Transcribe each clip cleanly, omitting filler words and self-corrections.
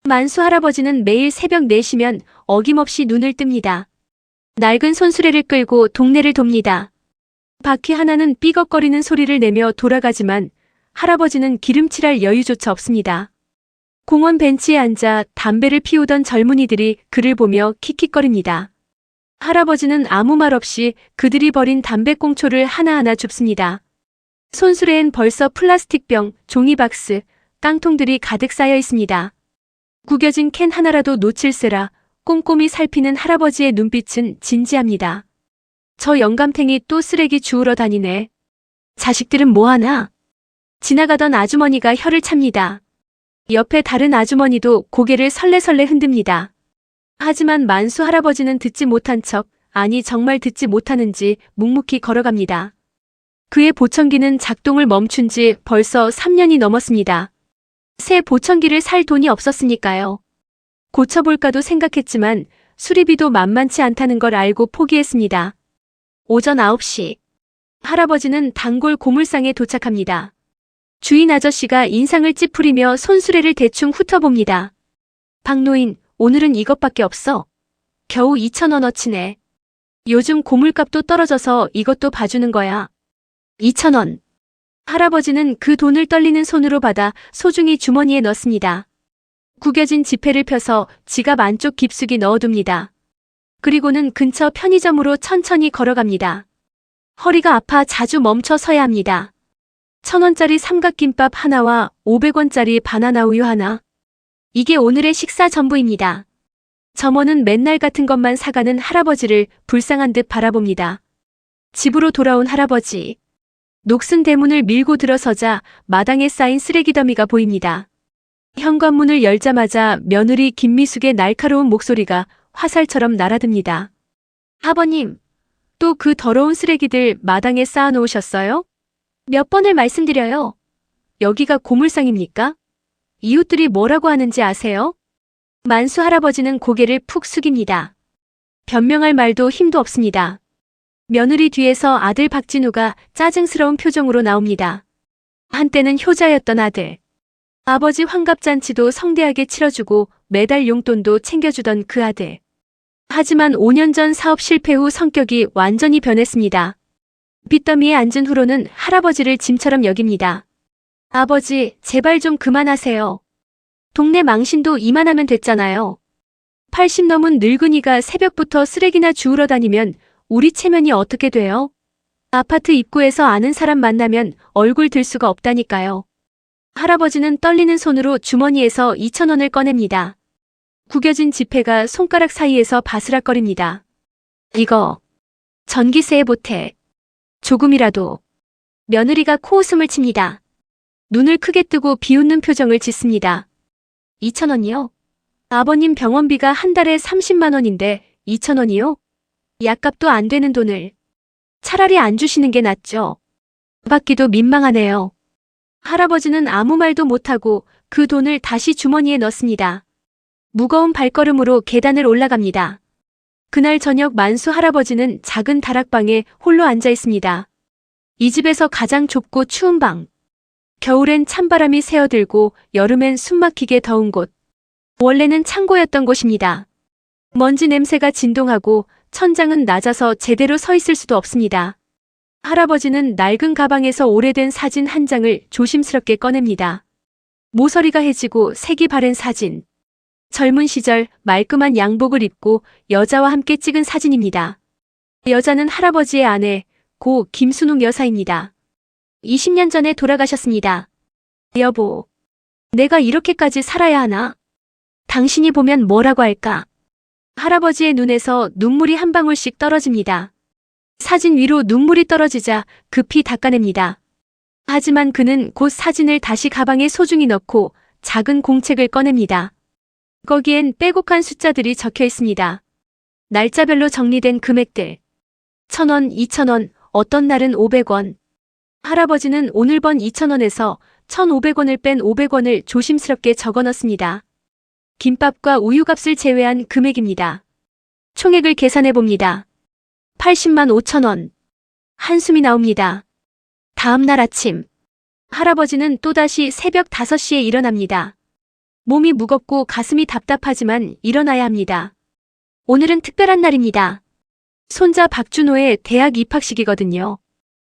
만수 할아버지는 매일 새벽 4시면 어김없이 눈을 뜹니다. 낡은 손수레를 끌고 동네를 돕니다. 바퀴 하나는 삐걱거리는 소리를 내며 돌아가지만 할아버지는 기름칠할 여유조차 없습니다. 공원 벤치에 앉아 담배를 피우던 젊은이들이 그를 보며 킥킥거립니다. 할아버지는 아무 말 없이 그들이 버린 담배꽁초를 하나하나 줍습니다. 손수레엔 벌써 플라스틱병, 종이박스, 깡통들이 가득 쌓여 있습니다. 구겨진 캔 하나라도 놓칠세라 꼼꼼히 살피는 할아버지의 눈빛은 진지합니다. 저 영감탱이 또 쓰레기 주우러 다니네. 자식들은 뭐하나? 지나가던 아주머니가 혀를 찹니다. 옆에 다른 아주머니도 고개를 설레설레 흔듭니다. 하지만 만수 할아버지는 듣지 못한 척, 아니 정말 듣지 못하는지 묵묵히 걸어갑니다. 그의 보청기는 작동을 멈춘 지 벌써 3년이 넘었습니다. 새 보청기를 살 돈이 없었으니까요. 고쳐볼까도 생각했지만 수리비도 만만치 않다는 걸 알고 포기했습니다. 오전 9시. 할아버지는 단골 고물상에 도착합니다. 주인 아저씨가 인상을 찌푸리며 손수레를 대충 훑어봅니다. 박노인, 오늘은 이것밖에 없어. 겨우 2,000원어치네. 요즘 고물값도 떨어져서 이것도 봐주는 거야. 2,000원. 할아버지는 그 돈을 떨리는 손으로 받아 소중히 주머니에 넣습니다. 구겨진 지폐를 펴서 지갑 안쪽 깊숙이 넣어둡니다. 그리고는 근처 편의점으로 천천히 걸어갑니다. 허리가 아파 자주 멈춰 서야 합니다. 1,000원짜리 삼각김밥 하나와 500원짜리 바나나 우유 하나. 이게 오늘의 식사 전부입니다. 점원은 맨날 같은 것만 사가는 할아버지를 불쌍한 듯 바라봅니다. 집으로 돌아온 할아버지. 녹슨 대문을 밀고 들어서자 마당에 쌓인 쓰레기 더미가 보입니다. 현관문을 열자마자 며느리 김미숙의 날카로운 목소리가 화살처럼 날아듭니다. 아버님, 또 그 더러운 쓰레기들 마당에 쌓아놓으셨어요? 몇 번을 말씀드려요. 여기가 고물상입니까? 이웃들이 뭐라고 하는지 아세요? 만수 할아버지는 고개를 푹 숙입니다. 변명할 말도 힘도 없습니다. 며느리 뒤에서 아들 박진우가 짜증스러운 표정으로 나옵니다. 한때는 효자였던 아들. 아버지 환갑잔치도 성대하게 치러주고 매달 용돈도 챙겨주던 그 아들. 하지만 5년 전 사업 실패 후 성격이 완전히 변했습니다. 빚더미에 앉은 후로는 할아버지를 짐처럼 여깁니다. 아버지, 제발 좀 그만하세요. 동네 망신도 이만하면 됐잖아요. 80 넘은 늙은이가 새벽부터 쓰레기나 주우러 다니면 우리 체면이 어떻게 돼요? 아파트 입구에서 아는 사람 만나면 얼굴 들 수가 없다니까요. 할아버지는 떨리는 손으로 주머니에서 2,000원을 꺼냅니다. 구겨진 지폐가 손가락 사이에서 바스락거립니다. 이거 전기세에 보태. 조금이라도. 며느리가 코웃음을 칩니다. 눈을 크게 뜨고 비웃는 표정을 짓습니다. 2,000원이요? 아버님 병원비가 한 달에 30만 원인데 2,000원이요? 약값도 안 되는 돈을. 차라리 안 주시는 게 낫죠. 받기도 민망하네요. 할아버지는 아무 말도 못하고 그 돈을 다시 주머니에 넣습니다. 무거운 발걸음으로 계단을 올라갑니다. 그날 저녁 만수 할아버지는 작은 다락방에 홀로 앉아 있습니다. 이 집에서 가장 좁고 추운 방. 겨울엔 찬바람이 새어들고 여름엔 숨막히게 더운 곳. 원래는 창고였던 곳입니다. 먼지 냄새가 진동하고 천장은 낮아서 제대로 서 있을 수도 없습니다. 할아버지는 낡은 가방에서 오래된 사진 한 장을 조심스럽게 꺼냅니다. 모서리가 해지고 색이 바랜 사진. 젊은 시절 말끔한 양복을 입고 여자와 함께 찍은 사진입니다. 여자는 할아버지의 아내, 고 김순옥 여사입니다. 20년 전에 돌아가셨습니다. 여보, 내가 이렇게까지 살아야 하나? 당신이 보면 뭐라고 할까? 할아버지의 눈에서 눈물이 한 방울씩 떨어집니다. 사진 위로 눈물이 떨어지자 급히 닦아냅니다. 하지만 그는 곧 사진을 다시 가방에 소중히 넣고 작은 공책을 꺼냅니다. 거기엔 빼곡한 숫자들이 적혀 있습니다. 날짜별로 정리된 금액들. 1,000원, 2,000원, 어떤 날은 500원. 할아버지는 오늘 번 2,000원에서 1,500원을 뺀 500원을 조심스럽게 적어 넣습니다. 김밥과 우유값을 제외한 금액입니다. 총액을 계산해 봅니다. 80만 5천원. 한숨이 나옵니다. 다음 날 아침. 할아버지는 또다시 새벽 5시에 일어납니다. 몸이 무겁고 가슴이 답답하지만 일어나야 합니다. 오늘은 특별한 날입니다. 손자 박준호의 대학 입학식이거든요.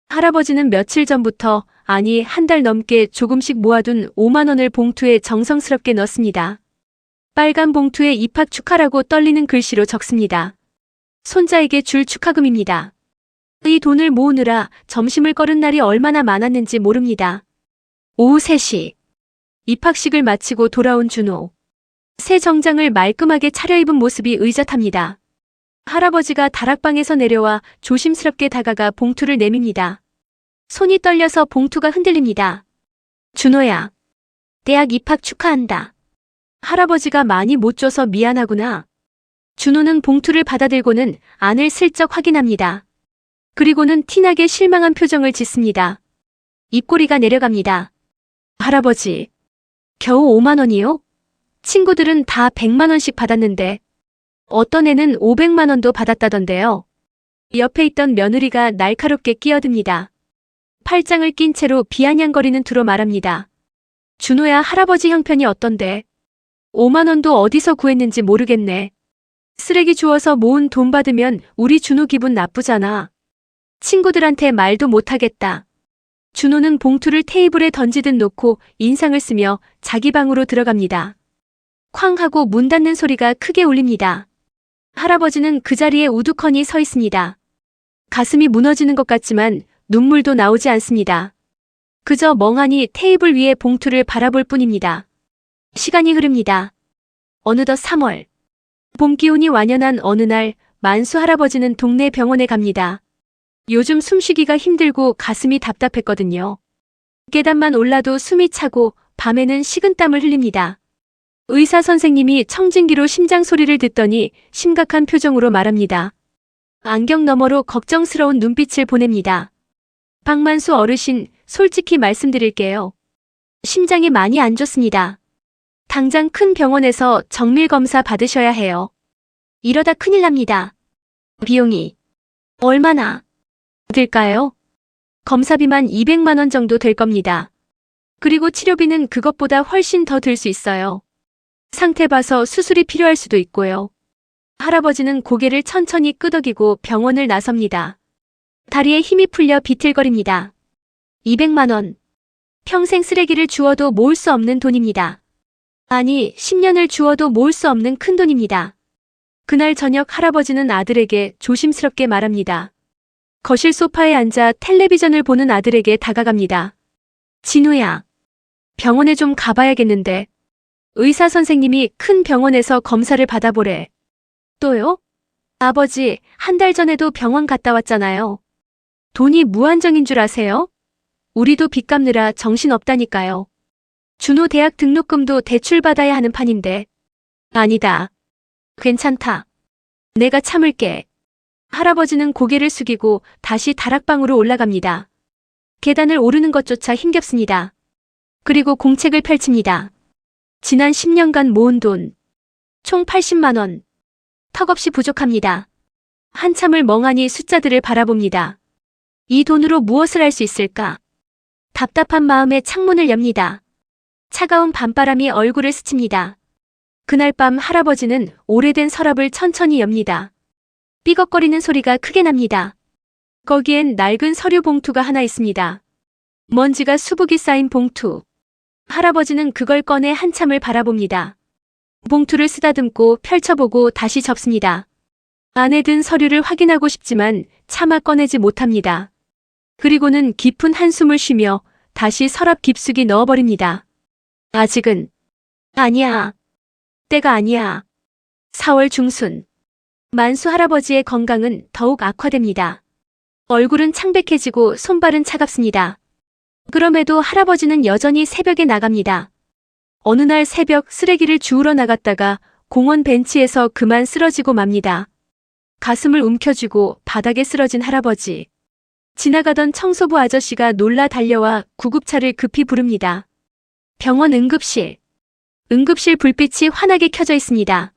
할아버지는 며칠 전부터, 아니 한 달 넘게 조금씩 모아둔 5만 원을 봉투에 정성스럽게 넣습니다. 빨간 봉투에 입학 축하라고 떨리는 글씨로 적습니다. 손자에게 줄 축하금입니다. 이 돈을 모으느라 점심을 거른 날이 얼마나 많았는지 모릅니다. 오후 3시. 입학식을 마치고 돌아온 준호. 새 정장을 말끔하게 차려입은 모습이 의젓합니다. 할아버지가 다락방에서 내려와 조심스럽게 다가가 봉투를 내밉니다. 손이 떨려서 봉투가 흔들립니다. 준호야. 대학 입학 축하한다. 할아버지가 많이 못 줘서 미안하구나. 준호는 봉투를 받아들고는 안을 슬쩍 확인합니다. 그리고는 티나게 실망한 표정을 짓습니다. 입꼬리가 내려갑니다. 할아버지, 겨우 5만 원이요? 친구들은 다 100만 원씩 받았는데 어떤 애는 500만 원도 받았다던데요. 옆에 있던 며느리가 날카롭게 끼어듭니다. 팔짱을 낀 채로 비아냥거리는 투로 말합니다. 준호야, 할아버지 형편이 어떤데? 5만 원도 어디서 구했는지 모르겠네. 쓰레기 주워서 모은 돈 받으면 우리 준호 기분 나쁘잖아. 친구들한테 말도 못하겠다. 준호는 봉투를 테이블에 던지듯 놓고 인상을 쓰며 자기 방으로 들어갑니다. 쾅 하고 문 닫는 소리가 크게 울립니다. 할아버지는 그 자리에 우두커니 서 있습니다. 가슴이 무너지는 것 같지만 눈물도 나오지 않습니다. 그저 멍하니 테이블 위에 봉투를 바라볼 뿐입니다. 시간이 흐릅니다. 어느덧 3월. 봄 기운이 완연한 어느 날 만수 할아버지는 동네 병원에 갑니다. 요즘 숨쉬기가 힘들고 가슴이 답답했거든요. 계단만 올라도 숨이 차고 밤에는 식은땀을 흘립니다. 의사 선생님이 청진기로 심장 소리를 듣더니 심각한 표정으로 말합니다. 안경 너머로 걱정스러운 눈빛을 보냅니다. 박만수 어르신, 솔직히 말씀드릴게요. 심장이 많이 안 좋습니다. 당장 큰 병원에서 정밀 검사 받으셔야 해요. 이러다 큰일 납니다. 비용이 얼마나 들까요? 검사비만 200만 원 정도 될 겁니다. 그리고 치료비는 그것보다 훨씬 더 들 수 있어요. 상태 봐서 수술이 필요할 수도 있고요. 할아버지는 고개를 천천히 끄덕이고 병원을 나섭니다. 다리에 힘이 풀려 비틀거립니다. 200만 원. 평생 쓰레기를 주워도 모을 수 없는 돈입니다. 아니, 10년을 주워도 모을 수 없는 큰 돈입니다. 그날 저녁 할아버지는 아들에게 조심스럽게 말합니다. 거실 소파에 앉아 텔레비전을 보는 아들에게 다가갑니다. 진우야, 병원에 좀 가봐야겠는데. 의사 선생님이 큰 병원에서 검사를 받아보래. 또요? 아버지, 한 달 전에도 병원 갔다 왔잖아요. 돈이 무한정인 줄 아세요? 우리도 빚 갚느라 정신없다니까요. 준호 대학 등록금도 대출받아야 하는 판인데. 아니다. 괜찮다. 내가 참을게. 할아버지는 고개를 숙이고 다시 다락방으로 올라갑니다. 계단을 오르는 것조차 힘겹습니다. 그리고 공책을 펼칩니다. 지난 10년간 모은 돈. 총 80만 원. 턱없이 부족합니다. 한참을 멍하니 숫자들을 바라봅니다. 이 돈으로 무엇을 할 수 있을까? 답답한 마음에 창문을 엽니다. 차가운 밤바람이 얼굴을 스칩니다. 그날 밤 할아버지는 오래된 서랍을 천천히 엽니다. 삐걱거리는 소리가 크게 납니다. 거기엔 낡은 서류 봉투가 하나 있습니다. 먼지가 수북이 쌓인 봉투. 할아버지는 그걸 꺼내 한참을 바라봅니다. 봉투를 쓰다듬고 펼쳐보고 다시 접습니다. 안에 든 서류를 확인하고 싶지만 차마 꺼내지 못합니다. 그리고는 깊은 한숨을 쉬며 다시 서랍 깊숙이 넣어버립니다. 아직은 아니야. 때가 아니야. 4월 중순. 만수 할아버지의 건강은 더욱 악화됩니다. 얼굴은 창백해지고 손발은 차갑습니다. 그럼에도 할아버지는 여전히 새벽에 나갑니다. 어느 날 새벽 쓰레기를 주우러 나갔다가 공원 벤치에서 그만 쓰러지고 맙니다. 가슴을 움켜쥐고 바닥에 쓰러진 할아버지. 지나가던 청소부 아저씨가 놀라 달려와 구급차를 급히 부릅니다. 병원 응급실. 응급실 불빛이 환하게 켜져 있습니다.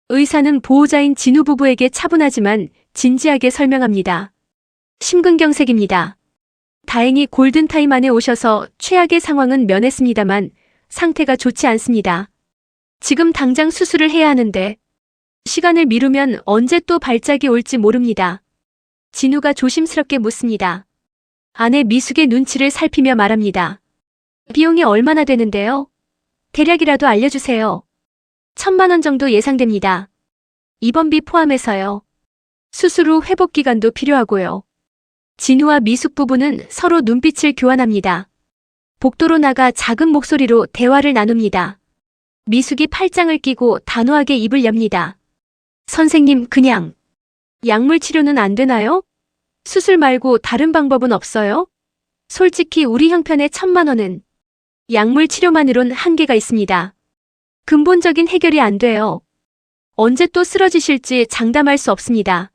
의사는 보호자인 진우 부부에게 차분하지만 진지하게 설명합니다. 심근경색입니다. 다행히 골든타임 안에 오셔서 최악의 상황은 면했습니다만 상태가 좋지 않습니다. 지금 당장 수술을 해야 하는데 시간을 미루면 언제 또 발작이 올지 모릅니다. 진우가 조심스럽게 묻습니다. 아내 미숙의 눈치를 살피며 말합니다. 비용이 얼마나 되는데요? 대략이라도 알려주세요. 1,000만 원 정도 예상됩니다. 입원비 포함해서요. 수술 후 회복 기간도 필요하고요. 진우와 미숙 부부는 서로 눈빛을 교환합니다. 복도로 나가 작은 목소리로 대화를 나눕니다. 미숙이 팔짱을 끼고 단호하게 입을 엽니다. 선생님, 그냥 약물 치료는 안 되나요? 수술 말고 다른 방법은 없어요? 솔직히 우리 형편의 1,000만 원은 약물 치료만으론 한계가 있습니다. 근본적인 해결이 안 돼요. 언제 또 쓰러지실지 장담할 수 없습니다.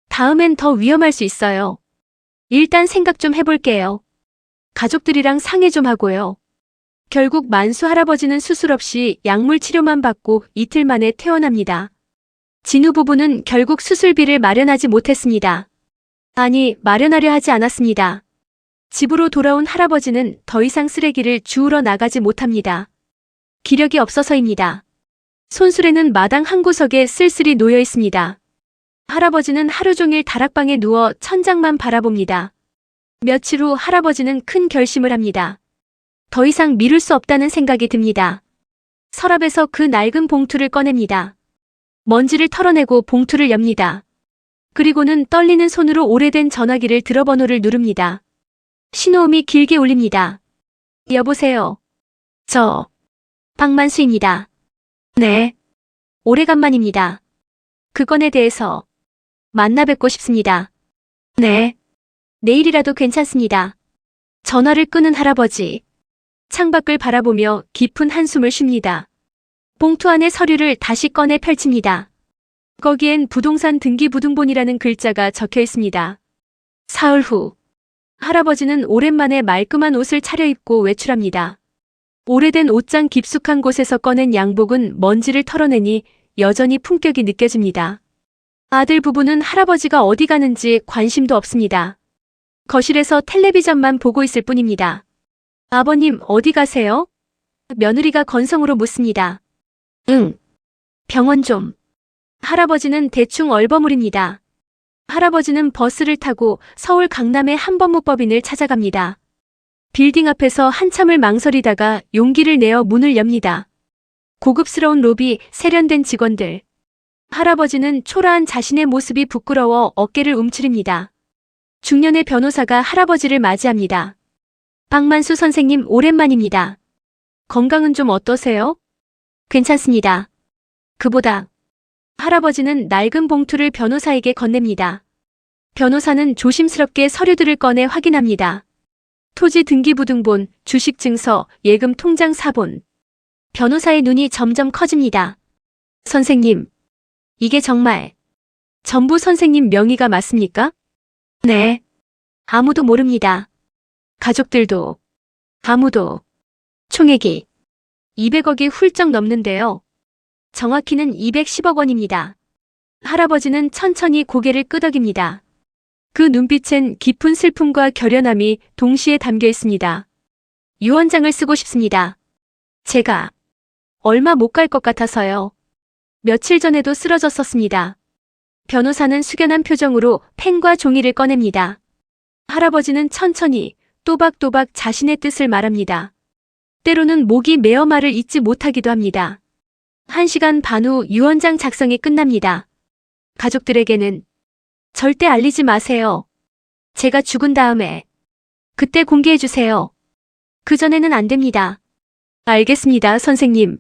다음엔 더 위험할 수 있어요. 일단 생각 좀 해볼게요. 가족들이랑 상의 좀 하고요. 결국 만수 할아버지는 수술 없이 약물 치료만 받고 이틀 만에 퇴원합니다. 진우 부부는 결국 수술비를 마련하지 못했습니다. 아니, 마련하려 하지 않았습니다. 집으로 돌아온 할아버지는 더 이상 쓰레기를 주우러 나가지 못합니다. 기력이 없어서입니다. 손수레는 마당 한 구석에 쓸쓸히 놓여 있습니다. 할아버지는 하루 종일 다락방에 누워 천장만 바라봅니다. 며칠 후 할아버지는 큰 결심을 합니다. 더 이상 미룰 수 없다는 생각이 듭니다. 서랍에서 그 낡은 봉투를 꺼냅니다. 먼지를 털어내고 봉투를 엽니다. 그리고는 떨리는 손으로 오래된 전화기를 들어 번호를 누릅니다. 신호음이 길게 울립니다. 여보세요. 저 박만수입니다. 네. 오래간만입니다. 그 건에 대해서 만나 뵙고 싶습니다. 네. 내일이라도 괜찮습니다. 전화를 끄는 할아버지. 창밖을 바라보며 깊은 한숨을 쉽니다. 봉투 안의 서류를 다시 꺼내 펼칩니다. 거기엔 부동산 등기부등본이라는 글자가 적혀 있습니다. 사흘 후 할아버지는 오랜만에 말끔한 옷을 차려입고 외출합니다. 오래된 옷장 깊숙한 곳에서 꺼낸 양복은 먼지를 털어내니 여전히 품격이 느껴집니다. 아들 부부는 할아버지가 어디 가는지 관심도 없습니다. 거실에서 텔레비전만 보고 있을 뿐입니다. 아버님, 어디 가세요? 며느리가 건성으로 묻습니다. 응. 병원 좀. 할아버지는 대충 얼버무립니다. 할아버지는 버스를 타고 서울 강남의 한법무법인을 찾아갑니다. 빌딩 앞에서 한참을 망설이다가 용기를 내어 문을 엽니다. 고급스러운 로비, 세련된 직원들. 할아버지는 초라한 자신의 모습이 부끄러워 어깨를 움츠립니다. 중년의 변호사가 할아버지를 맞이합니다. 박만수 선생님, 오랜만입니다. 건강은 좀 어떠세요? 괜찮습니다. 그보다 할아버지는 낡은 봉투를 변호사에게 건넵니다. 변호사는 조심스럽게 서류들을 꺼내 확인합니다. 토지 등기부등본, 주식증서, 예금 통장 사본. 변호사의 눈이 점점 커집니다. 선생님, 이게 정말 전부 선생님 명의가 맞습니까? 네. 아무도 모릅니다. 가족들도. 아무도. 총액이 200억이 훌쩍 넘는데요. 정확히는 210억 원입니다. 할아버지는 천천히 고개를 끄덕입니다. 그 눈빛엔 깊은 슬픔과 결연함이 동시에 담겨 있습니다. 유언장을 쓰고 싶습니다. 제가 얼마 못 갈 것 같아서요. 며칠 전에도 쓰러졌었습니다. 변호사는 숙연한 표정으로 펜과 종이를 꺼냅니다. 할아버지는 천천히 또박또박 자신의 뜻을 말합니다. 때로는 목이 메어 말을 잇지 못하기도 합니다. 1시간 반 후 유언장 작성이 끝납니다. 가족들에게는 절대 알리지 마세요. 제가 죽은 다음에 그때 공개해주세요. 그전에는 안 됩니다. 알겠습니다, 선생님.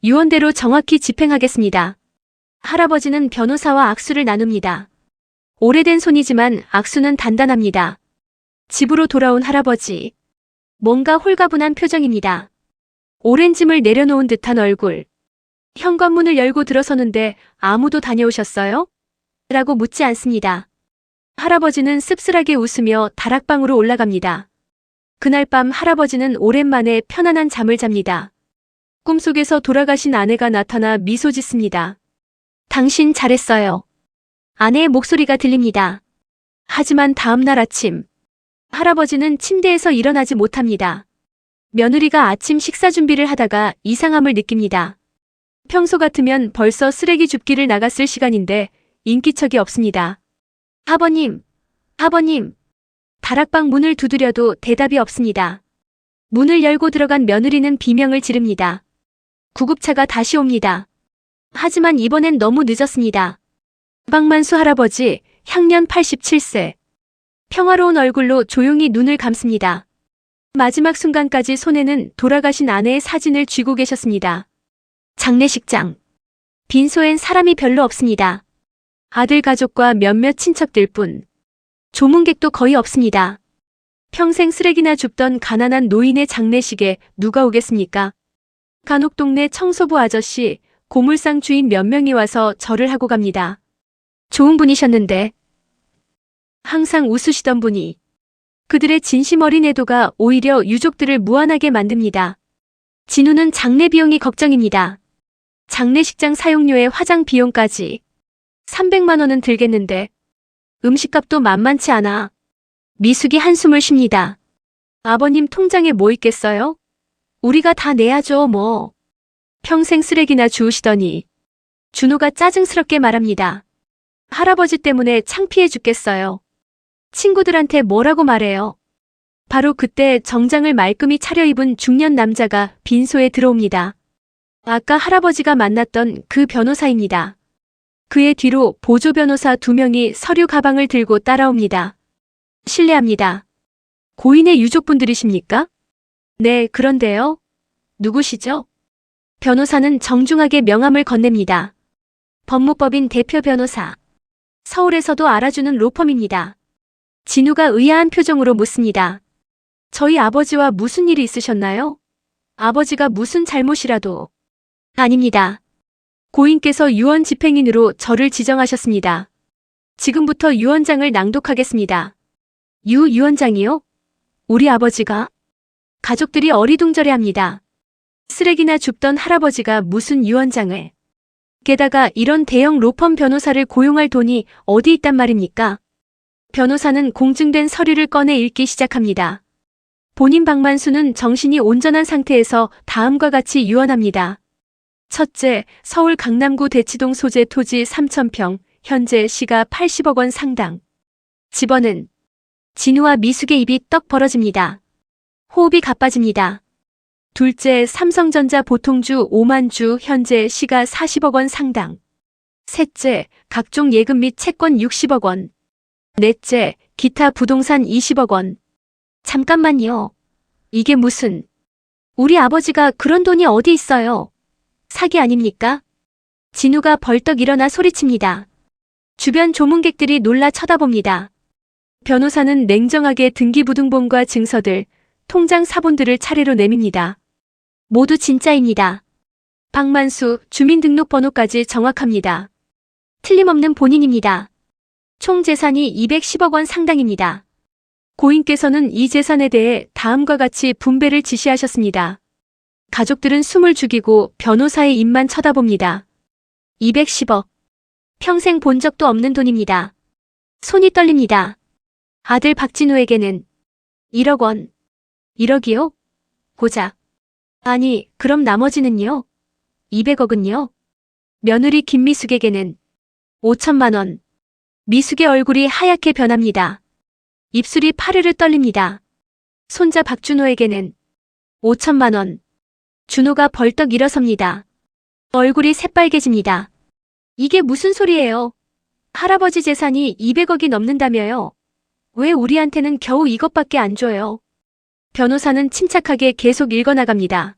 유언대로 정확히 집행하겠습니다. 할아버지는 변호사와 악수를 나눕니다. 오래된 손이지만 악수는 단단합니다. 집으로 돌아온 할아버지. 뭔가 홀가분한 표정입니다. 오랜 짐을 내려놓은 듯한 얼굴. 현관문을 열고 들어서는데 아무도 다녀오셨어요? 라고 묻지 않습니다. 할아버지는 씁쓸하게 웃으며 다락방으로 올라갑니다. 그날 밤 할아버지는 오랜만에 편안한 잠을 잡니다. 꿈속에서 돌아가신 아내가 나타나 미소 짓습니다. 당신 잘했어요. 아내의 목소리가 들립니다. 하지만 다음 날 아침, 할아버지는 침대에서 일어나지 못합니다. 며느리가 아침 식사 준비를 하다가 이상함을 느낍니다. 평소 같으면 벌써 쓰레기 줍기를 나갔을 시간인데 인기척이 없습니다. 아버님, 아버님. 다락방 문을 두드려도 대답이 없습니다. 문을 열고 들어간 며느리는 비명을 지릅니다. 구급차가 다시 옵니다. 하지만 이번엔 너무 늦었습니다. 박만수 할아버지, 향년 87세. 평화로운 얼굴로 조용히 눈을 감습니다. 마지막 순간까지 손에는 돌아가신 아내의 사진을 쥐고 계셨습니다. 장례식장. 빈소엔 사람이 별로 없습니다. 아들 가족과 몇몇 친척들 뿐. 조문객도 거의 없습니다. 평생 쓰레기나 줍던 가난한 노인의 장례식에 누가 오겠습니까? 간혹 동네 청소부 아저씨, 고물상 주인 몇 명이 와서 절을 하고 갑니다. 좋은 분이셨는데. 항상 웃으시던 분이. 그들의 진심 어린 애도가 오히려 유족들을 무안하게 만듭니다. 진우는 장례 비용이 걱정입니다. 장례식장 사용료에 화장 비용까지 300만 원은 들겠는데 음식값도 만만치 않아. 미숙이 한숨을 쉽니다. 아버님 통장에 뭐 있겠어요? 우리가 다 내야죠 뭐. 평생 쓰레기나 주우시더니. 준호가 짜증스럽게 말합니다. 할아버지 때문에 창피해 죽겠어요. 친구들한테 뭐라고 말해요. 바로 그때 정장을 말끔히 차려입은 중년 남자가 빈소에 들어옵니다. 아까 할아버지가 만났던 그 변호사입니다. 그의 뒤로 보조 변호사 2명이 서류 가방을 들고 따라옵니다. 실례합니다. 고인의 유족분들이십니까? 네, 그런데요. 누구시죠? 변호사는 정중하게 명함을 건넵니다. 법무법인 대표 변호사. 서울에서도 알아주는 로펌입니다. 진우가 의아한 표정으로 묻습니다. 저희 아버지와 무슨 일이 있으셨나요? 아버지가 무슨 잘못이라도. 아닙니다. 고인께서 유언 집행인으로 저를 지정하셨습니다. 지금부터 유언장을 낭독하겠습니다. 유언장이요? 우리 아버지가? 가족들이 어리둥절해합니다. 쓰레기나 줍던 할아버지가 무슨 유언장을. 게다가 이런 대형 로펌 변호사를 고용할 돈이 어디 있단 말입니까? 변호사는 공증된 서류를 꺼내 읽기 시작합니다. 본인 박만수는 정신이 온전한 상태에서 다음과 같이 유언합니다. 첫째, 서울 강남구 대치동 소재 토지 3,000평, 현재 시가 80억 원 상당. 집어는 진우와 미숙의 입이 떡 벌어집니다. 호흡이 가빠집니다. 둘째, 삼성전자 보통주 5만 주, 현재 시가 40억 원 상당. 셋째, 각종 예금 및 채권 60억 원. 넷째, 기타 부동산 20억 원. 잠깐만요. 이게 무슨. 우리 아버지가 그런 돈이 어디 있어요? 사기 아닙니까? 진우가 벌떡 일어나 소리칩니다. 주변 조문객들이 놀라 쳐다봅니다. 변호사는 냉정하게 등기부등본과 증서들, 통장 사본들을 차례로 내밉니다. 모두 진짜입니다. 박만수, 주민등록번호까지 정확합니다. 틀림없는 본인입니다. 총 재산이 210억 원 상당입니다. 고인께서는 이 재산에 대해 다음과 같이 분배를 지시하셨습니다. 가족들은 숨을 죽이고 변호사의 입만 쳐다봅니다. 210억. 평생 본 적도 없는 돈입니다. 손이 떨립니다. 아들 박진우에게는 1억 원. 1억이요? 고작. 아니, 그럼 나머지는요? 200억은요? 며느리 김미숙에게는 5천만 원. 미숙의 얼굴이 하얗게 변합니다. 입술이 파르르 떨립니다. 손자 박준호에게는 5천만 원. 준호가 벌떡 일어섭니다. 얼굴이 새빨개집니다. 이게 무슨 소리예요? 할아버지 재산이 200억이 넘는다며요. 왜 우리한테는 겨우 이것밖에 안 줘요? 변호사는 침착하게 계속 읽어나갑니다.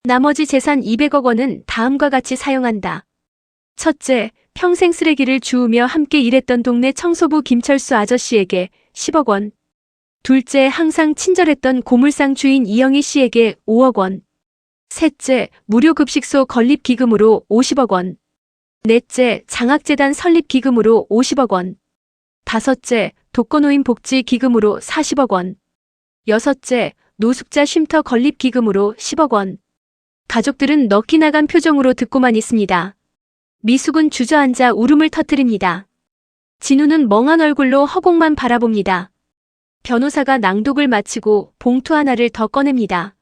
나머지 재산 200억 원은 다음과 같이 사용한다. 첫째, 평생 쓰레기를 주우며 함께 일했던 동네 청소부 김철수 아저씨에게 10억 원. 둘째, 항상 친절했던 고물상 주인 이영희 씨에게 5억 원. 셋째, 무료급식소 건립기금으로 50억 원. 넷째, 장학재단 설립기금으로 50억 원. 다섯째, 독거노인 복지기금으로 40억 원. 여섯째, 노숙자 쉼터 건립기금으로 10억 원. 가족들은 넋이 나간 표정으로 듣고만 있습니다. 미숙은 주저앉아 울음을 터뜨립니다. 진우는 멍한 얼굴로 허공만 바라봅니다. 변호사가 낭독을 마치고 봉투 하나를 더 꺼냅니다.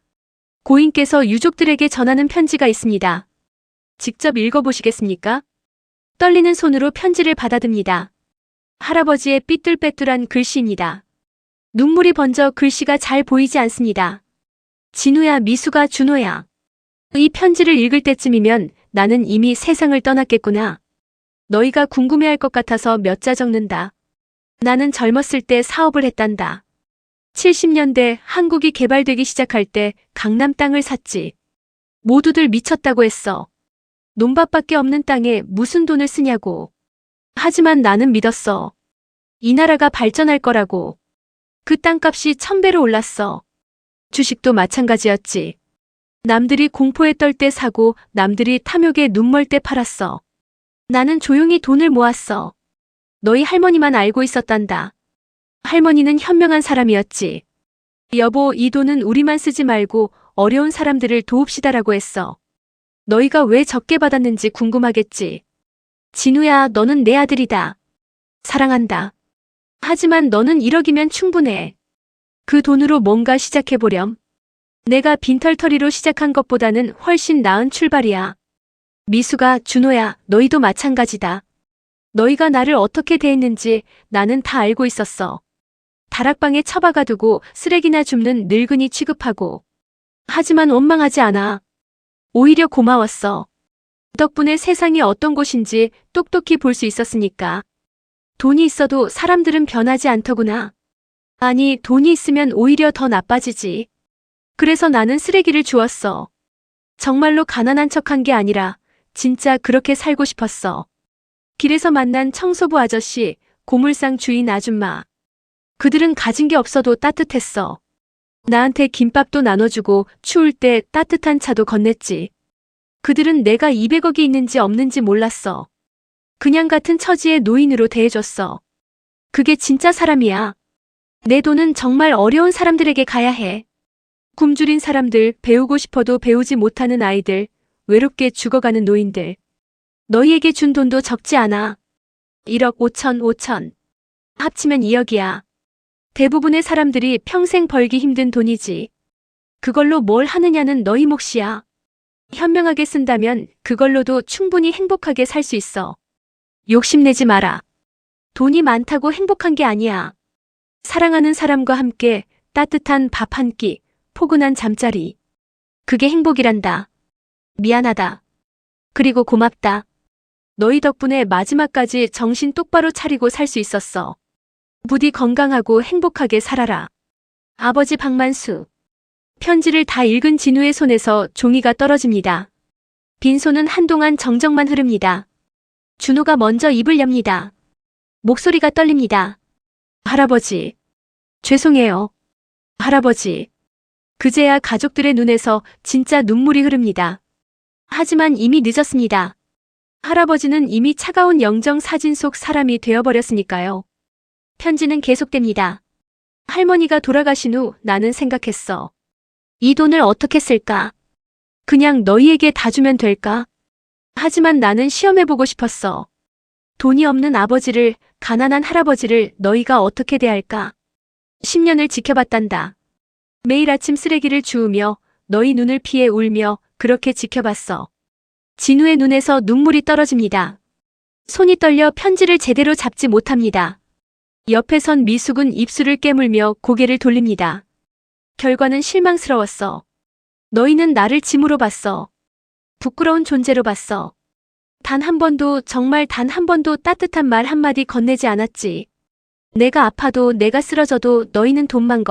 고인께서 유족들에게 전하는 편지가 있습니다. 직접 읽어보시겠습니까? 떨리는 손으로 편지를 받아듭니다. 할아버지의 삐뚤빼뚤한 글씨입니다. 눈물이 번져 글씨가 잘 보이지 않습니다. 진우야, 미수가, 준호야. 이 편지를 읽을 때쯤이면 나는 이미 세상을 떠났겠구나. 너희가 궁금해할 것 같아서 몇 자 적는다. 나는 젊었을 때 사업을 했단다. 70년대 한국이 개발되기 시작할 때 강남 땅을 샀지. 모두들 미쳤다고 했어. 논밭밖에 없는 땅에 무슨 돈을 쓰냐고. 하지만 나는 믿었어. 이 나라가 발전할 거라고. 그 땅값이 1000배로 올랐어. 주식도 마찬가지였지. 남들이 공포에 떨 때 사고 남들이 탐욕에 눈멀 때 팔았어. 나는 조용히 돈을 모았어. 너희 할머니만 알고 있었단다. 할머니는 현명한 사람이었지. 여보, 이 돈은 우리만 쓰지 말고 어려운 사람들을 도웁시다라고 했어. 너희가 왜 적게 받았는지 궁금하겠지. 진우야, 너는 내 아들이다. 사랑한다. 하지만 너는 1억이면 충분해. 그 돈으로 뭔가 시작해보렴. 내가 빈털터리로 시작한 것보다는 훨씬 나은 출발이야. 미수가, 준호야, 너희도 마찬가지다. 너희가 나를 어떻게 대했는지 나는 다 알고 있었어. 다락방에 처박아두고 쓰레기나 줍는 늙은이 취급하고. 하지만 원망하지 않아. 오히려 고마웠어. 덕분에 세상이 어떤 곳인지 똑똑히 볼 수 있었으니까. 돈이 있어도 사람들은 변하지 않더구나. 아니, 돈이 있으면 오히려 더 나빠지지. 그래서 나는 쓰레기를 주웠어. 정말로 가난한 척한 게 아니라 진짜 그렇게 살고 싶었어. 길에서 만난 청소부 아저씨, 고물상 주인 아줌마. 그들은 가진 게 없어도 따뜻했어. 나한테 김밥도 나눠주고 추울 때 따뜻한 차도 건넸지. 그들은 내가 200억이 있는지 없는지 몰랐어. 그냥 같은 처지의 노인으로 대해줬어. 그게 진짜 사람이야. 내 돈은 정말 어려운 사람들에게 가야 해. 굶주린 사람들, 배우고 싶어도 배우지 못하는 아이들, 외롭게 죽어가는 노인들. 너희에게 준 돈도 적지 않아. 1억 5천. 합치면 2억이야. 대부분의 사람들이 평생 벌기 힘든 돈이지. 그걸로 뭘 하느냐는 너희 몫이야. 현명하게 쓴다면 그걸로도 충분히 행복하게 살 수 있어. 욕심내지 마라. 돈이 많다고 행복한 게 아니야. 사랑하는 사람과 함께 따뜻한 밥 한 끼, 포근한 잠자리. 그게 행복이란다. 미안하다. 그리고 고맙다. 너희 덕분에 마지막까지 정신 똑바로 차리고 살 수 있었어. 부디 건강하고 행복하게 살아라. 아버지 박만수. 편지를 다 읽은 진우의 손에서 종이가 떨어집니다. 빈손은 한동안 정적만 흐릅니다. 준호가 먼저 입을 엽니다. 목소리가 떨립니다. 할아버지. 죄송해요. 할아버지. 그제야 가족들의 눈에서 진짜 눈물이 흐릅니다. 하지만 이미 늦었습니다. 할아버지는 이미 차가운 영정 사진 속 사람이 되어버렸으니까요. 편지는 계속됩니다. 할머니가 돌아가신 후 나는 생각했어. 이 돈을 어떻게 쓸까? 그냥 너희에게 다 주면 될까? 하지만 나는 시험해보고 싶었어. 돈이 없는 아버지를, 가난한 할아버지를 너희가 어떻게 대할까? 10년을 지켜봤단다. 매일 아침 쓰레기를 주우며 너희 눈을 피해 울며 그렇게 지켜봤어. 진우의 눈에서 눈물이 떨어집니다. 손이 떨려 편지를 제대로 잡지 못합니다. 옆에 선 미숙은 입술을 깨물며 고개를 돌립니다. 결과는 실망스러웠어. 너희는 나를 짐으로 봤어. 부끄러운 존재로 봤어. 단 한 번도, 정말 단 한 번도 따뜻한 말 한마디 건네지 않았지. 내가 아파도 내가 쓰러져도 너희는 돈만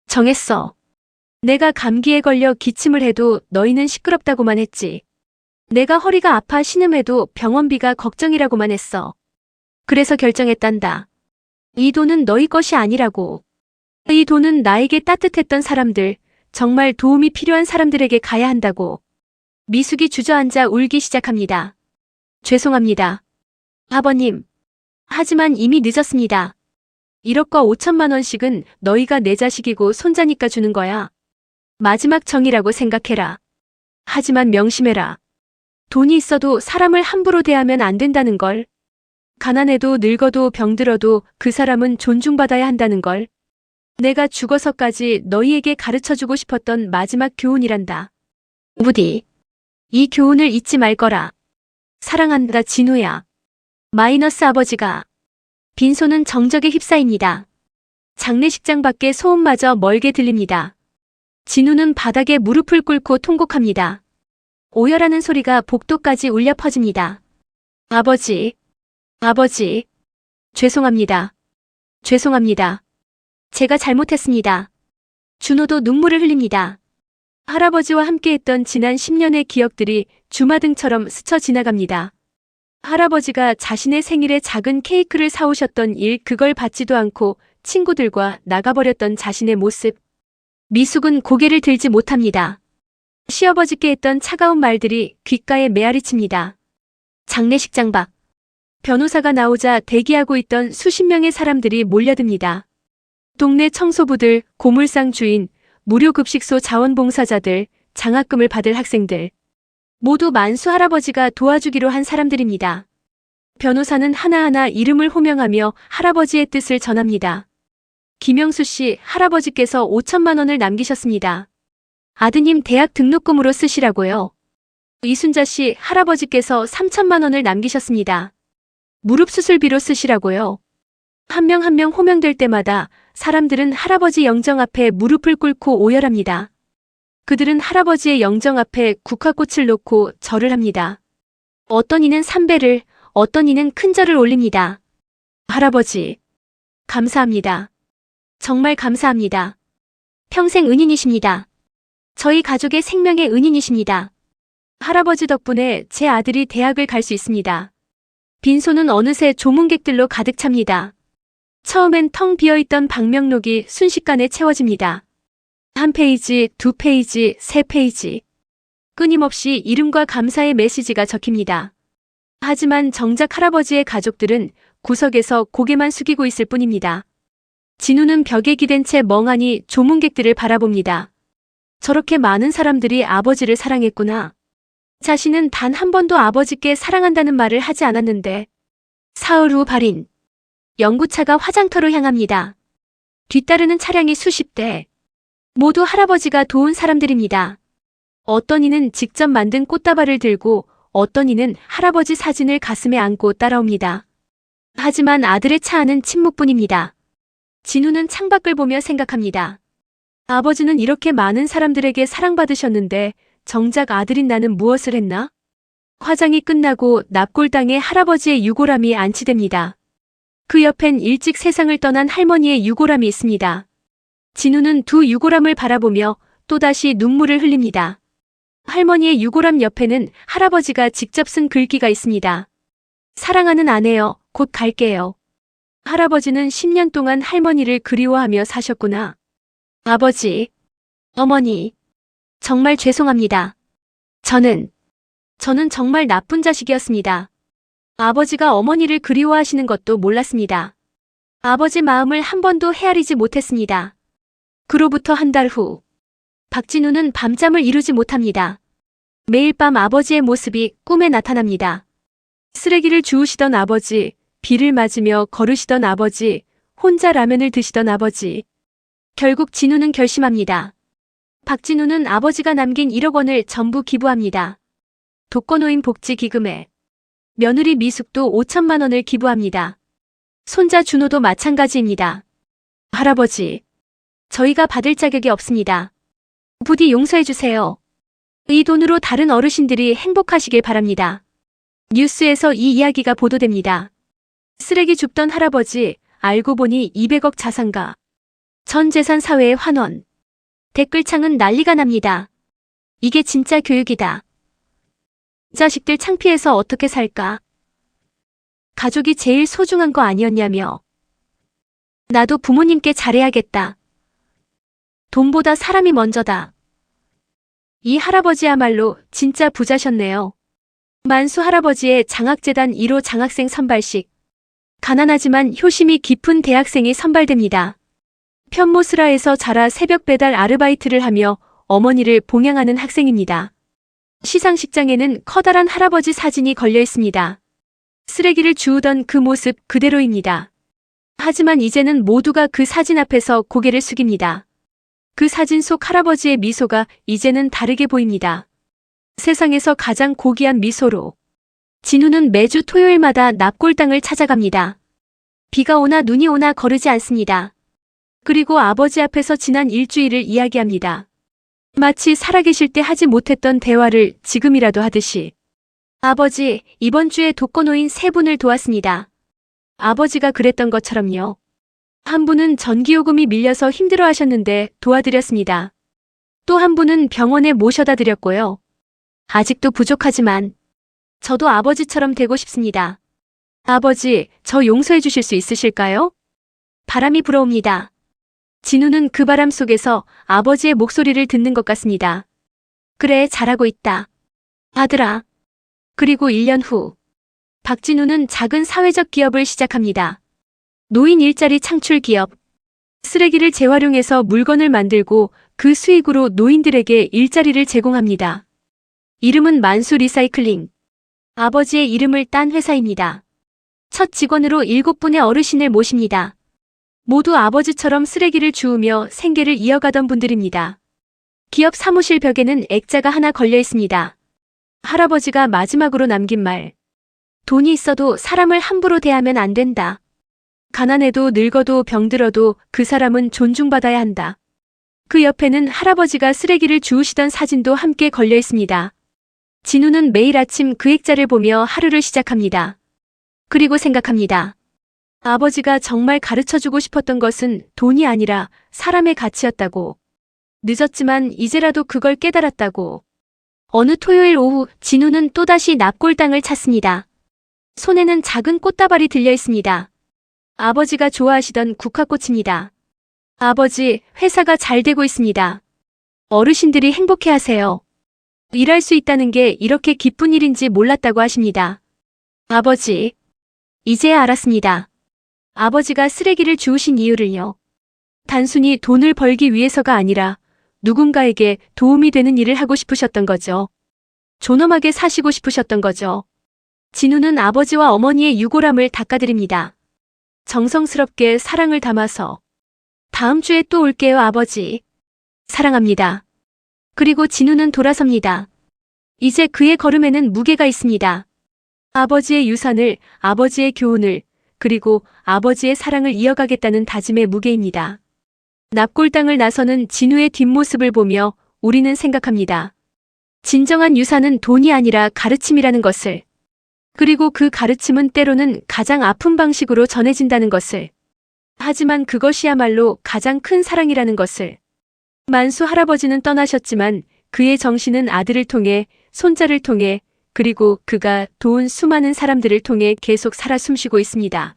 정했어. 내가 감기에 걸려 기침을 해도 너희는 시끄럽다고만 했지. 내가 허리가 아파 신음해도 병원비가 걱정이라고만 했어. 그래서 결정했단다. 이 돈은 너희 것이 아니라고. 이 돈은 나에게 따뜻했던 사람들, 정말 도움이 필요한 사람들에게 가야 한다고. 미숙이 주저앉아 울기 시작합니다. 죄송합니다. 아버님. 하지만 이미 늦었습니다. 1억과 5천만 원씩은 너희가 내 자식이고 손자니까 주는 거야. 마지막 정이라고 생각해라. 하지만 명심해라. 돈이 있어도 사람을 함부로 대하면 안 된다는 걸. 가난해도 늙어도 병들어도 그 사람은 존중받아야 한다는 걸. 내가 죽어서까지 너희에게 가르쳐주고 싶었던 마지막 교훈이란다. 부디. 이 교훈을 잊지 말 거라. 사랑한다, 진우야. 마이너스 아버지가. 빈소는 정적에 휩싸입니다. 장례식장 밖에 소음마저 멀게 들립니다. 진우는 바닥에 무릎을 꿇고 통곡합니다. 오열하는 소리가 복도까지 울려 퍼집니다. 아버지, 아버지, 죄송합니다. 죄송합니다. 제가 잘못했습니다. 준호도 눈물을 흘립니다. 할아버지와 함께했던 지난 10년의 기억들이 주마등처럼 스쳐 지나갑니다. 할아버지가 자신의 생일에 작은 케이크를 사오셨던 일, 그걸 받지도 않고 친구들과 나가버렸던 자신의 모습. 미숙은 고개를 들지 못합니다. 시아버지께 했던 차가운 말들이 귓가에 메아리칩니다. 장례식장 밖. 변호사가 나오자 대기하고 있던 수십 명의 사람들이 몰려듭니다. 동네 청소부들, 고물상 주인, 무료급식소 자원봉사자들, 장학금을 받을 학생들. 모두 만수 할아버지가 도와주기로 한 사람들입니다. 변호사는 하나하나 이름을 호명하며 할아버지의 뜻을 전합니다. 김영수 씨, 할아버지께서 5천만 원을 남기셨습니다. 아드님 대학 등록금으로 쓰시라고요. 이순자 씨, 할아버지께서 3천만 원을 남기셨습니다. 무릎 수술비로 쓰시라고요. 한 명 한 명 호명될 때마다 사람들은 할아버지 영정 앞에 무릎을 꿇고 오열합니다. 그들은 할아버지의 영정 앞에 국화꽃을 놓고 절을 합니다. 어떤 이는 삼배를, 어떤 이는 큰 절을 올립니다. 할아버지, 감사합니다. 정말 감사합니다. 평생 은인이십니다. 저희 가족의 생명의 은인이십니다. 할아버지 덕분에 제 아들이 대학을 갈 수 있습니다. 빈소는 어느새 조문객들로 가득 찹니다. 처음엔 텅 비어있던 방명록이 순식간에 채워집니다. 한 페이지, 두 페이지, 세 페이지. 끊임없이 이름과 감사의 메시지가 적힙니다. 하지만 정작 할아버지의 가족들은 구석에서 고개만 숙이고 있을 뿐입니다. 진우는 벽에 기댄 채 멍하니 조문객들을 바라봅니다. 저렇게 많은 사람들이 아버지를 사랑했구나. 자신은 단 한 번도 아버지께 사랑한다는 말을 하지 않았는데. 사흘 후 발인. 연구차가 화장터로 향합니다. 뒤따르는 차량이 수십 대. 모두 할아버지가 도운 사람들입니다. 어떤 이는 직접 만든 꽃다발을 들고 어떤 이는 할아버지 사진을 가슴에 안고 따라옵니다. 하지만 아들의 차 안은 침묵뿐입니다. 진우는 창밖을 보며 생각합니다. 아버지는 이렇게 많은 사람들에게 사랑받으셨는데 정작 아들인 나는 무엇을 했나? 화장이 끝나고 납골당에 할아버지의 유골함이 안치됩니다. 그 옆엔 일찍 세상을 떠난 할머니의 유골함이 있습니다. 진우는 두 유골함을 바라보며 또다시 눈물을 흘립니다. 할머니의 유골함 옆에는 할아버지가 직접 쓴 글귀가 있습니다. 사랑하는 아내여, 곧 갈게요. 할아버지는 10년 동안 할머니를 그리워하며 사셨구나. 아버지, 어머니, 정말 죄송합니다. 저는 정말 나쁜 자식이었습니다. 아버지가 어머니를 그리워하시는 것도 몰랐습니다. 아버지 마음을 한 번도 헤아리지 못했습니다. 그로부터 한 달 후, 박진우는 밤잠을 이루지 못합니다. 매일 밤 아버지의 모습이 꿈에 나타납니다. 쓰레기를 주우시던 아버지, 비를 맞으며 걸으시던 아버지, 혼자 라면을 드시던 아버지. 결국 진우는 결심합니다. 박진우는 아버지가 남긴 1억 원을 전부 기부합니다. 독거노인 복지기금에. 며느리 미숙도 5천만 원을 기부합니다. 손자 준호도 마찬가지입니다. 할아버지, 저희가 받을 자격이 없습니다. 부디 용서해주세요. 이 돈으로 다른 어르신들이 행복하시길 바랍니다. 뉴스에서 이 이야기가 보도됩니다. 쓰레기 줍던 할아버지, 알고 보니 200억 자산가. 전 재산 사회의 환원. 댓글창은 난리가 납니다. 이게 진짜 교육이다. 자식들 창피해서 어떻게 살까? 가족이 제일 소중한 거 아니었냐며. 나도 부모님께 잘해야겠다. 돈보다 사람이 먼저다. 이 할아버지야말로 진짜 부자셨네요. 만수 할아버지의 장학재단 1호 장학생 선발식. 가난하지만 효심이 깊은 대학생이 선발됩니다. 편모스라에서 자라 새벽 배달 아르바이트를 하며 어머니를 봉양하는 학생입니다. 시상식장에는 커다란 할아버지 사진이 걸려 있습니다. 쓰레기를 주우던 그 모습 그대로입니다. 하지만 이제는 모두가 그 사진 앞에서 고개를 숙입니다. 그 사진 속 할아버지의 미소가 이제는 다르게 보입니다. 세상에서 가장 고귀한 미소로. 진우는 매주 토요일마다 납골당을 찾아갑니다. 비가 오나 눈이 오나 거르지 않습니다. 그리고 아버지 앞에서 지난 일주일을 이야기합니다. 마치 살아계실 때 하지 못했던 대화를 지금이라도 하듯이. 아버지, 이번 주에 독거노인 3분을 도왔습니다. 아버지가 그랬던 것처럼요. 한 분은 전기요금이 밀려서 힘들어하셨는데 도와드렸습니다. 또 한 분은 병원에 모셔다 드렸고요. 아직도 부족하지만 저도 아버지처럼 되고 싶습니다. 아버지, 저 용서해 주실 수 있으실까요? 바람이 불어옵니다. 진우는 그 바람 속에서 아버지의 목소리를 듣는 것 같습니다. 그래, 잘하고 있다. 아들아. 그리고 1년 후, 박진우는 작은 사회적 기업을 시작합니다. 노인 일자리 창출 기업. 쓰레기를 재활용해서 물건을 만들고 그 수익으로 노인들에게 일자리를 제공합니다. 이름은 만수 리사이클링. 아버지의 이름을 딴 회사입니다. 첫 직원으로 7분의 어르신을 모십니다. 모두 아버지처럼 쓰레기를 주우며 생계를 이어가던 분들입니다. 기업 사무실 벽에는 액자가 하나 걸려 있습니다. 할아버지가 마지막으로 남긴 말. 돈이 있어도 사람을 함부로 대하면 안 된다. 가난해도 늙어도 병들어도 그 사람은 존중받아야 한다. 그 옆에는 할아버지가 쓰레기를 주우시던 사진도 함께 걸려 있습니다. 진우는 매일 아침 그 액자를 보며 하루를 시작합니다. 그리고 생각합니다. 아버지가 정말 가르쳐주고 싶었던 것은 돈이 아니라 사람의 가치였다고. 늦었지만 이제라도 그걸 깨달았다고. 어느 토요일 오후 진우는 또다시 납골당을 찾습니다. 손에는 작은 꽃다발이 들려 있습니다. 아버지가 좋아하시던 국화꽃입니다. 아버지, 회사가 잘 되고 있습니다. 어르신들이 행복해하세요. 일할 수 있다는 게 이렇게 기쁜 일인지 몰랐다고 하십니다. 아버지, 이제야 알았습니다. 아버지가 쓰레기를 주우신 이유를요. 단순히 돈을 벌기 위해서가 아니라 누군가에게 도움이 되는 일을 하고 싶으셨던 거죠. 존엄하게 사시고 싶으셨던 거죠. 진우는 아버지와 어머니의 유골함을 닦아드립니다. 정성스럽게 사랑을 담아서. 다음 주에 또 올게요, 아버지. 사랑합니다. 그리고 진우는 돌아섭니다. 이제 그의 걸음에는 무게가 있습니다. 아버지의 유산을, 아버지의 교훈을, 그리고 아버지의 사랑을 이어가겠다는 다짐의 무게입니다. 납골당을 나서는 진우의 뒷모습을 보며 우리는 생각합니다. 진정한 유산은 돈이 아니라 가르침이라는 것을. 그리고 그 가르침은 때로는 가장 아픈 방식으로 전해진다는 것을. 하지만 그것이야말로 가장 큰 사랑이라는 것을. 만수 할아버지는 떠나셨지만 그의 정신은 아들을 통해, 손자를 통해, 그리고 그가 도운 수많은 사람들을 통해 계속 살아 숨쉬고 있습니다.